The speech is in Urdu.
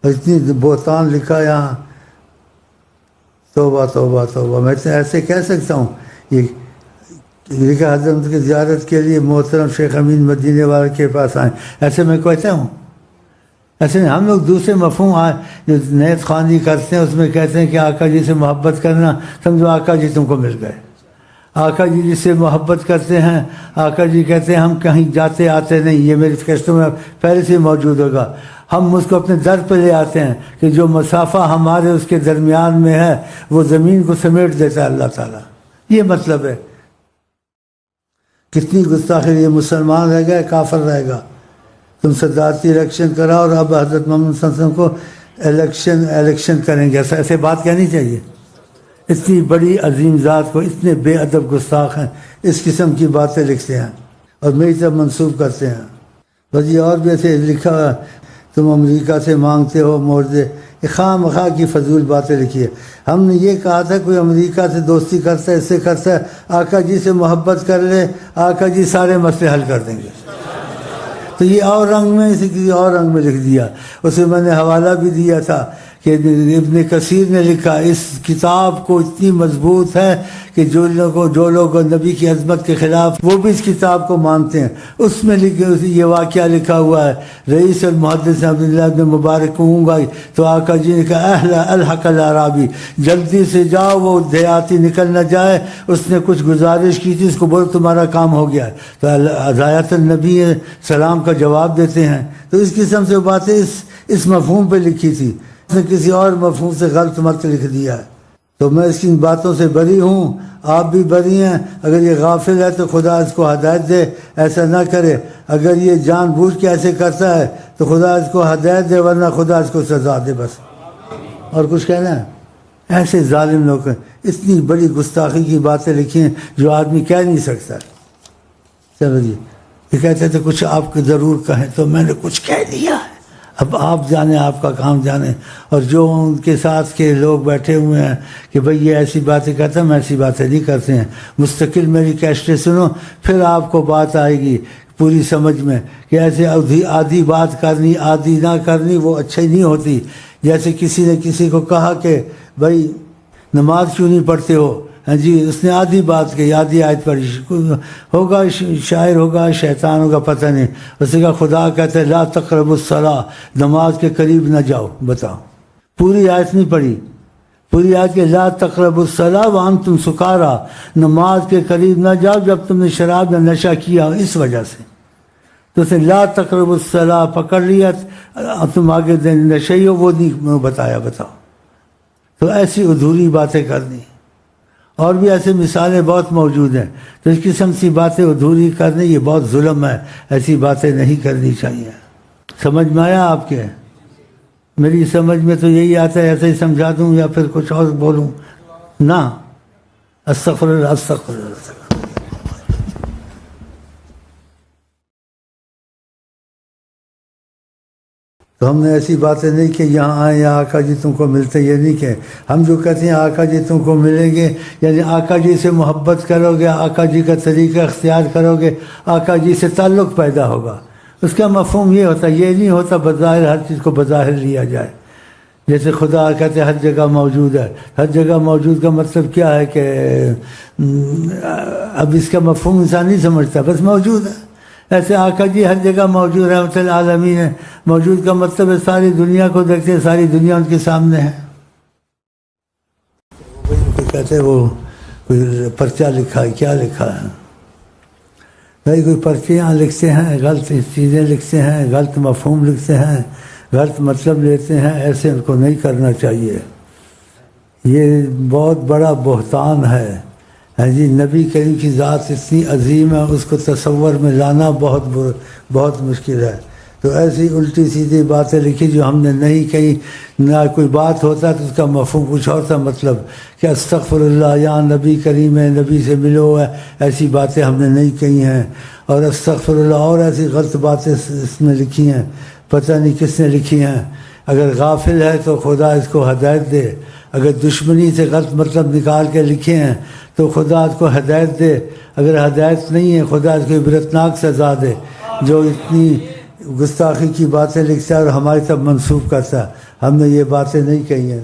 اور اتنی بہتان لکھا یہاں، توبہ توبہ توبہ. میں ایسے کہہ سکتا ہوں. یہ لکھا حضرت کی زیارت کے لیے محترم شیخ امین مدینے والے کے پاس آئیں، ایسے میں کہتا ہوں. ایسے نہیں. ہم لوگ دوسرے مفہوم جو نیت خوانی کرتے ہیں اس میں کہتے ہیں کہ آقا جی سے محبت کرنا، سمجھو آقا جی تم کو مل گئے. آقا جی جس سے محبت کرتے ہیں، آقا جی کہتے ہیں ہم کہیں جاتے آتے نہیں، یہ میری کشتوں میں پہلے سے موجود ہوگا. ہم اس کو اپنے در پہ لے آتے ہیں کہ جو مسافہ ہمارے اس کے درمیان میں ہے وہ زمین کو سمیٹ دیتا ہے اللہ تعالیٰ. یہ مطلب ہے. کتنی گستاخی. یہ مسلمان رہ گئے، کافر رہے گا. تم صدارتی الیکشن کرا اور اب حضرت محمد صلی اللہ علیہ وسلم کو الیکشن کریں گے، ایسے بات کہنی چاہیے. اتنی بڑی عظیم ذات کو اتنے بے ادب گستاخ ہیں، اس قسم کی باتیں لکھتے ہیں اور میری طرف منسوب کرتے ہیں. بس یہ اور بھی ایسے لکھا ہوا تم امریکہ سے مانگتے ہو معاوضے. یہ خواہ مخواہ کی فضول باتیں لکھی ہے. ہم نے یہ کہا تھا کوئی امریکہ سے دوستی کرتا ہے، اس سے کرتا ہے، آقا جی سے محبت کر لے، آقا جی سارے مسئلے حل کر دیں گے. تو یہ اور رنگ میں، اسے کسی اور رنگ میں لکھ دیا. اسے میں نے حوالہ بھی دیا تھا کہ ابن کثیر نے لکھا اس کتاب کو اتنی مضبوط ہے کہ جو لوگ نبی کی عظمت کے خلاف وہ بھی اس کتاب کو مانتے ہیں. اس میں یہ واقعہ لکھا ہوا ہے. رئیس المحدث عبداللہ بن مبارک کہوں گا تو آقا جی نے کہا اہل الحق الاعرابی، جلدی سے جاؤ وہ دیہاتی نکل نہ جائے. اس نے کچھ گزارش کی تھی، اس کو بولو تمہارا کام ہو گیا. تو ہدایت النبی سلام کا جواب دیتے ہیں. تو اس قسم سے باتیں اس مفہوم پہ لکھی تھی. اس نے کسی اور مفہوم سے غلط مت لکھ دیا ہے. تو میں اس کی باتوں سے بری ہوں، آپ بھی بری ہیں. اگر یہ غافل ہے تو خدا اس کو ہدایت دے، ایسا نہ کرے. اگر یہ جان بوجھ کے ایسے کرتا ہے تو خدا اس کو ہدایت دے، ورنہ خدا اس کو سزا دے. بس اور کچھ کہنا ہے؟ ایسے ظالم لوگ ہیں. اتنی بڑی گستاخی کی باتیں لکھی ہیں جو آدمی کہہ نہیں سکتا. چلو جی، یہ کہتے تھے کچھ آپ کو ضرور کہیں، تو میں نے کچھ کہہ دیا ہے. اب آپ جانیں، آپ کا کام جانیں. اور جو ان کے ساتھ کے لوگ بیٹھے ہوئے ہیں کہ بھئی یہ ایسی باتیں کرتا ہے، ہم ایسی باتیں نہیں کرتے ہیں. مستقل میری کیسٹیں سنو، پھر آپ کو بات آئے گی پوری سمجھ میں کہ ایسے آدھی بات کرنی، آدھی نہ کرنی وہ اچھی نہیں ہوتی. جیسے کسی نے کسی کو کہا کہ بھئی نماز کیوں نہیں پڑھتے ہو؟ ہاں جی، اس نے آدھی بات کہی، آدھی آیت پڑھی. ہوگا شاعر ہوگا، شیطان ہوگا، پتہ نہیں. اس نے کہا خدا کہتے ہیں لا تقربوا الصلاۃ، نماز کے قریب نہ جاؤ. بتاؤ، پوری آیت نہیں پڑھی. پوری آیت کہ لا تقربوا الصلاۃ وانتم سکارا، نماز کے قریب نہ جاؤ جب تم نے شراب میں نشہ کیا. اس وجہ سے تو اسے لا تقربوا الصلاۃ پکڑ لیا. تم آگے نشے ہو وہ نہیں بتایا. بتاؤ. تو ایسی ادھوری باتیں کرنی. اور بھی ایسے مثالیں بہت موجود ہیں. تو اس قسم سی باتیں ادھوری کرنے یہ بہت ظلم ہے. ایسی باتیں نہیں کرنی چاہیے. سمجھ میں آیا آپ کے؟ میری سمجھ میں تو یہی آتا ہے. ایسے ہی سمجھا دوں یا پھر کچھ اور بولوں نا؟ استغفر اللہ استغفر اللہ. تو ہم نے ایسی باتیں نہیں کہ یہاں آئیں یا آقا جی تم کو ملتے. یہ نہیں کہ ہم جو کہتے ہیں آقا جی تم کو ملیں گے، یعنی آقا جی سے محبت کرو گے، آقا جی کا طریقہ اختیار کرو گے، آقا جی سے تعلق پیدا ہوگا. اس کا مفہوم یہ ہوتا ہے. یہ نہیں ہوتا بظاہر ہر چیز کو بظاہر لیا جائے. جیسے خدا کہتے ہیں ہر جگہ موجود ہے. ہر جگہ موجود کا مطلب کیا ہے کہ اب اس کا مفہوم انسان نہیں سمجھتا، بس موجود ہے. ایسے آقا جی ہر جگہ موجود، رحمت العالمین ہے. موجود کا مطلب ہے ساری دنیا کو دیکھتے ہیں، ساری دنیا ان کے سامنے ہے. کہتے ہیں وہ کوئی پرچہ لکھا ہے، کیا لکھا ہے بھائی؟ کوئی پرچیاں لکھتے ہیں، غلط چیزیں لکھتے ہیں، غلط مفہوم لکھتے ہیں، غلط مطلب لیتے ہیں. ایسے ان کو نہیں کرنا چاہیے. یہ بہت بڑا بہتان ہے. ہاں جی، نبی کریم کی ذات اتنی عظیم ہے، اس کو تصور میں لانا بہت مشکل ہے. تو ایسی الٹی سیدھی باتیں لکھی جو ہم نے نہیں کہی. نہ کوئی بات ہوتا تو اس کا مفہوم کچھ اور تھا. مطلب کہ استغفر اللہ، یا نبی کریم ہے، نبی سے ملو ہے، ایسی باتیں ہم نے نہیں کہی ہیں. اور استغفر اللہ اور ایسی غلط باتیں اس میں لکھی ہیں، پتہ نہیں کس نے لکھی ہیں. اگر غافل ہے تو خدا اس کو ہدایت دے. اگر دشمنی سے غلط مطلب نکال کے لکھے ہیں تو خدا اس کو ہدایت دے. اگر ہدایت نہیں ہے خدا اس کو عبرتناک سزا دے. جو اتنی گستاخی کی باتیں لکھتا ہے اور ہماری طرف منسوب کرتا ہے. ہم نے یہ باتیں نہیں کہی ہیں